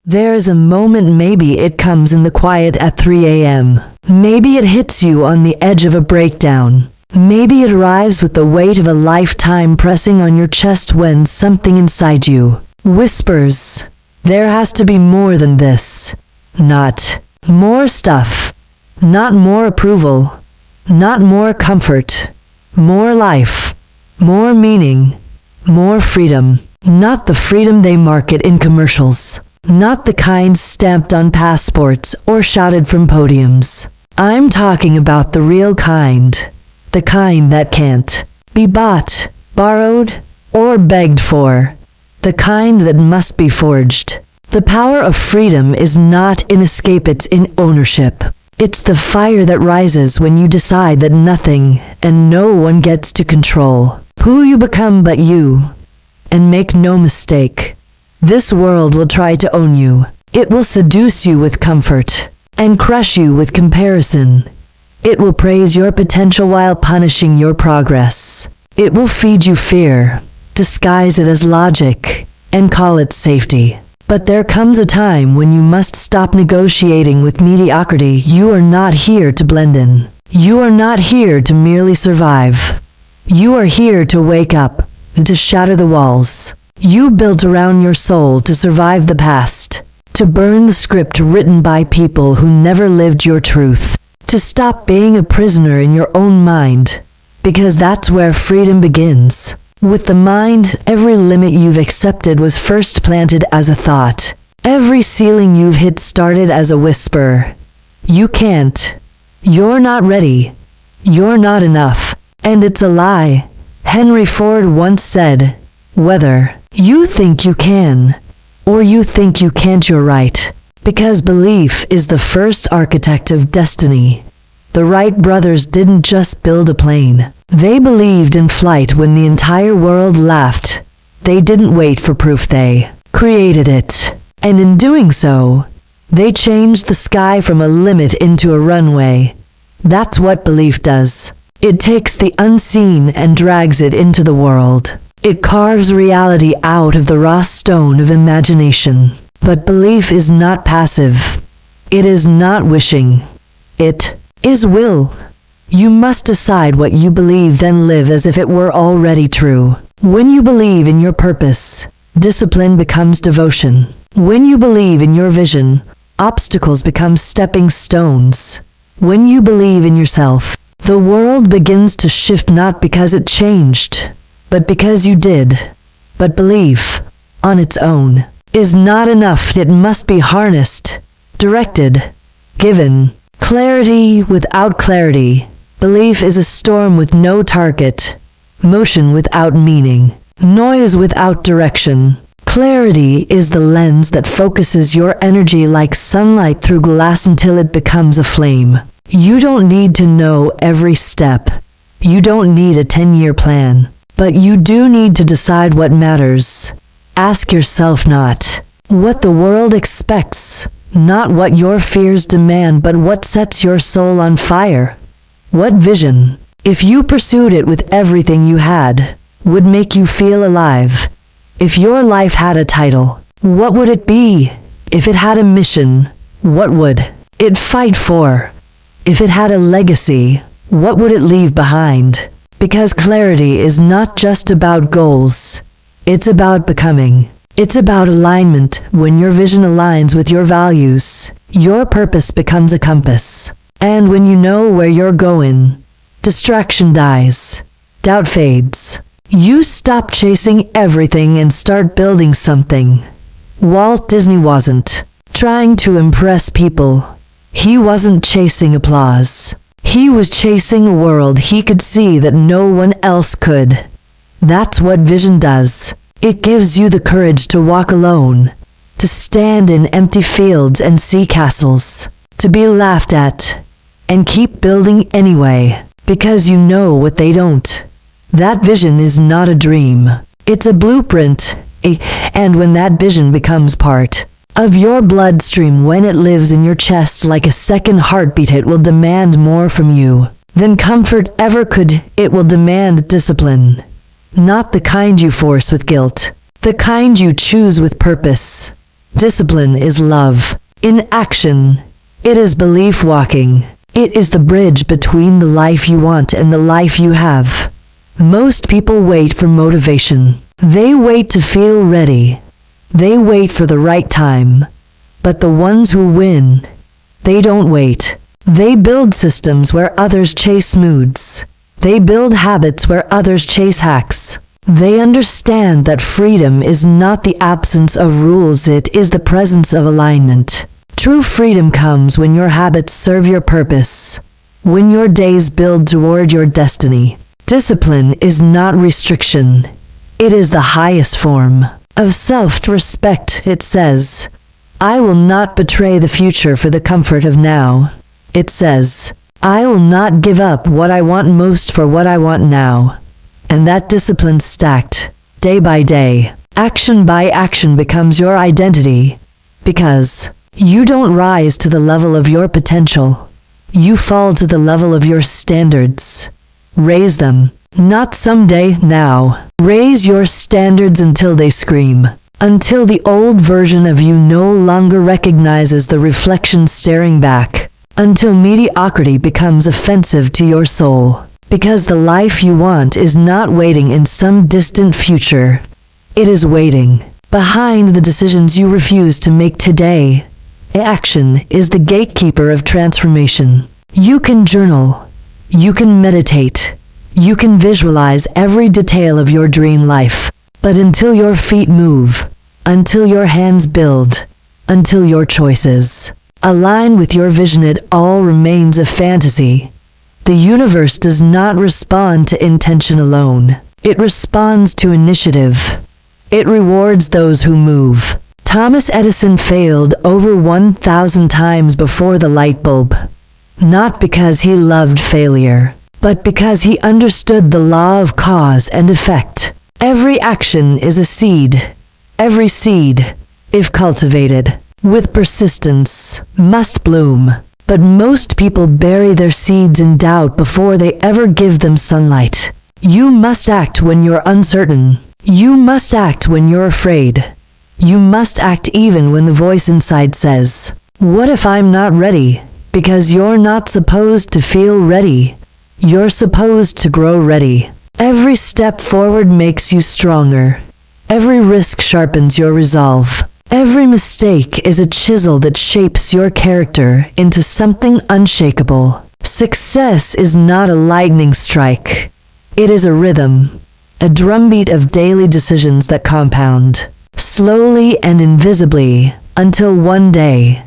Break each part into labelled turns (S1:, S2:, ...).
S1: There's a moment, maybe it comes in the quiet at 3 a.m. Maybe it hits you on the edge of a breakdown. Maybe it arrives with the weight of a lifetime pressing on your chest when something inside you whispers, there has to be more than this. Not more stuff. Not more approval. Not more comfort. More life. More meaning. More freedom. Not the freedom they market in commercials. Not the kind stamped on passports or shouted from podiums. I'm talking about the real kind. The kind that can't be bought, borrowed, or begged for. The kind that must be forged. The power of freedom is not in escape, it's in ownership. It's the fire that rises when you decide that nothing and no one gets to control who you become but you. And make no mistake, this world will try to own you. It will seduce you with comfort and crush you with comparison. It will praise your potential while punishing your progress. It will feed you fear, disguise it as logic, and call it safety. But there comes a time when you must stop negotiating with mediocrity. You are not here to blend in. You are not here to merely survive. You are here to wake up, to shatter the walls you built around your soul, to survive the past, to burn the script written by people who never lived your truth, to stop being a prisoner in your own mind, because that's where freedom begins. With the mind, every limit you've accepted was first planted as a thought. Every ceiling you've hit started as a whisper. You can't. You're not ready. You're not enough. And it's a lie. Henry Ford once said, whether you think you can, or you think you can't, you're right. Because belief is the first architect of destiny. The Wright brothers didn't just build a plane. They believed in flight when the entire world laughed. They didn't wait for proof, they created it. And in doing so, they changed the sky from a limit into a runway. That's what belief does. It takes the unseen and drags it into the world. It carves reality out of the raw stone of imagination. But belief is not passive. It is not wishing. It is will. You must decide what you believe, then live as if it were already true. When you believe in your purpose, discipline becomes devotion. When you believe in your vision, obstacles become stepping stones. When you believe in yourself, the world begins to shift, not because it changed, but because you did. But belief, on its own, is not enough. It must be harnessed, directed, given. Clarity without clarity. Belief is a storm with no target, motion without meaning, noise without direction. Clarity is the lens that focuses your energy like sunlight through glass until it becomes a flame. You don't need to know every step. You don't need a 10-year plan. But you do need to decide what matters. Ask yourself not what the world expects, not what your fears demand, but what sets your soul on fire. What vision, if you pursued it with everything you had, would make you feel alive? If your life had a title, what would it be? If it had a mission, what would it fight for? If it had a legacy, what would it leave behind? Because clarity is not just about goals. It's about becoming. It's about alignment. When your vision aligns with your values, your purpose becomes a compass. And when you know where you're going, distraction dies, doubt fades. You stop chasing everything and start building something. Walt Disney wasn't trying to impress people. He wasn't chasing applause. He was chasing a world he could see that no one else could. That's what vision does. It gives you the courage to walk alone, to stand in empty fields and see castles, to be laughed at, and keep building anyway, because you know what they don't. That vision is not a dream. It's a blueprint, and when that vision becomes part of your bloodstream, when it lives in your chest like a second heartbeat, it will demand more from you than comfort ever could. It will demand discipline, not the kind you force with guilt, the kind you choose with purpose. Discipline is love in action. It is belief walking. It is the bridge between the life you want and the life you have. Most people wait for motivation. They wait to feel ready. They wait for the right time. But the ones who win, they don't wait. They build systems where others chase moods. They build habits where others chase hacks. They understand that freedom is not the absence of rules, it is the presence of alignment. True freedom comes when your habits serve your purpose, when your days build toward your destiny. Discipline is not restriction. It is the highest form of self-respect. It says, I will not betray the future for the comfort of now. It says, I will not give up what I want most for what I want now. And that discipline stacked, day by day, action by action becomes your identity. Because you don't rise to the level of your potential. You fall to the level of your standards. Raise them. Not someday, now. Raise your standards until they scream. Until the old version of you no longer recognizes the reflection staring back. Until mediocrity becomes offensive to your soul. Because the life you want is not waiting in some distant future. It is waiting behind the decisions you refuse to make today. Action is the gatekeeper of transformation. You can journal. You can meditate. You can visualize every detail of your dream life. But until your feet move, until your hands build, until your choices align with your vision, it all remains a fantasy. The universe does not respond to intention alone. It responds to initiative. It rewards those who move. Thomas Edison failed over 1,000 times before the light bulb. Not because he loved failure, but because he understood the law of cause and effect. Every action is a seed. Every seed, if cultivated with persistence, must bloom. But most people bury their seeds in doubt before they ever give them sunlight. You must act when you're uncertain. You must act when you're afraid. You must act even when the voice inside says, what if I'm not ready? Because you're not supposed to feel ready. You're supposed to grow ready. Every step forward makes you stronger. Every risk sharpens your resolve. Every mistake is a chisel that shapes your character into something unshakable. Success is not a lightning strike. It is a rhythm, a drumbeat of daily decisions that compound, slowly and invisibly, until one day,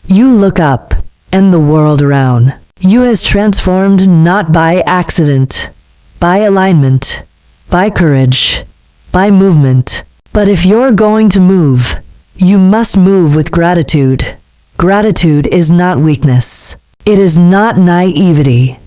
S1: you look up, and the world around you has transformed not by accident, by alignment, by courage, by movement. But if you're going to move, you must move with gratitude. Gratitude is not weakness. It is not naivety.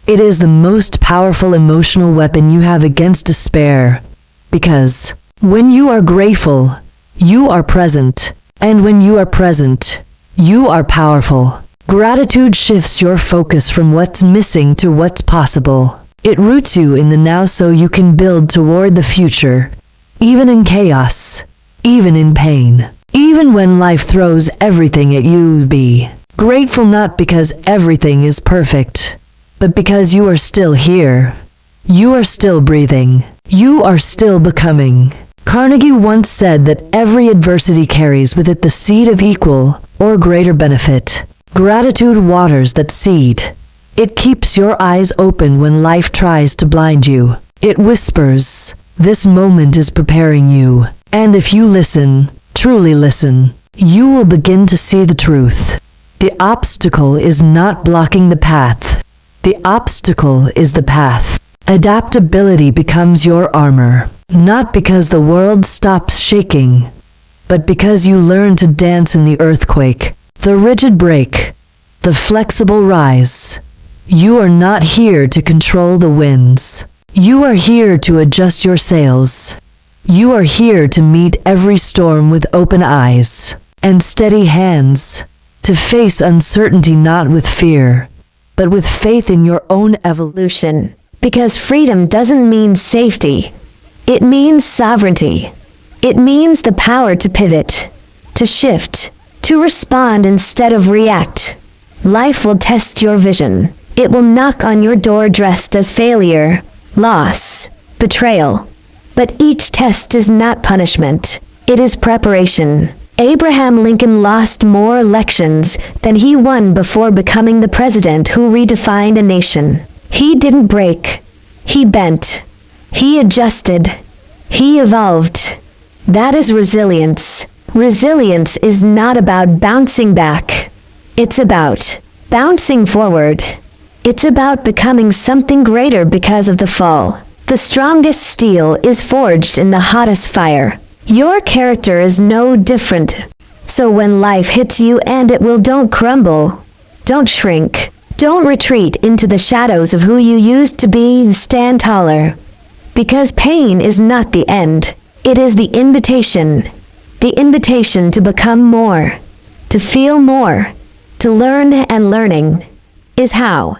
S1: It is the most powerful emotional weapon you have against despair. Because when you are grateful, you are present. And when you are present, you are powerful. Gratitude shifts your focus from what's missing to what's possible. It roots you in the now so you can build toward the future. Even in chaos, even in pain, even when life throws everything at you, be grateful not because everything is perfect, but because you are still here. You are still breathing. You are still becoming. Carnegie once said that every adversity carries with it the seed of equal or greater benefit. Gratitude waters that seed. It keeps your eyes open when life tries to blind you. It whispers, this moment is preparing you. And if you listen, truly listen, you will begin to see the truth. The obstacle is not blocking the path. The obstacle is the path. Adaptability becomes your armor, not because the world stops shaking, but because you learn to dance in the earthquake, the rigid break, the flexible rise. You are not here to control the winds. You are here to adjust your sails. You are here to meet every storm with open eyes and steady hands, to face uncertainty not with fear, but with faith in your own evolution.
S2: Because freedom doesn't mean safety. It means sovereignty. It means the power to pivot. to shift, to respond instead of react. Life will test your vision. It will knock on your door dressed as failure, loss, betrayal. But each test is not punishment. It is preparation. Abraham Lincoln lost more elections than he won before becoming the president who redefined a nation. He didn't break. He bent. He adjusted. He evolved. That is resilience. Resilience is not about bouncing back. It's about bouncing forward. It's about becoming something greater because of the fall. The strongest steel is forged in the hottest fire. Your character is no different. So when life hits you and it will, don't crumble. Don't shrink. Don't retreat into the shadows of who you used to be. Stand taller. Because pain is not the end. It is the invitation. The invitation to become more. To feel more. To learn, and learning is how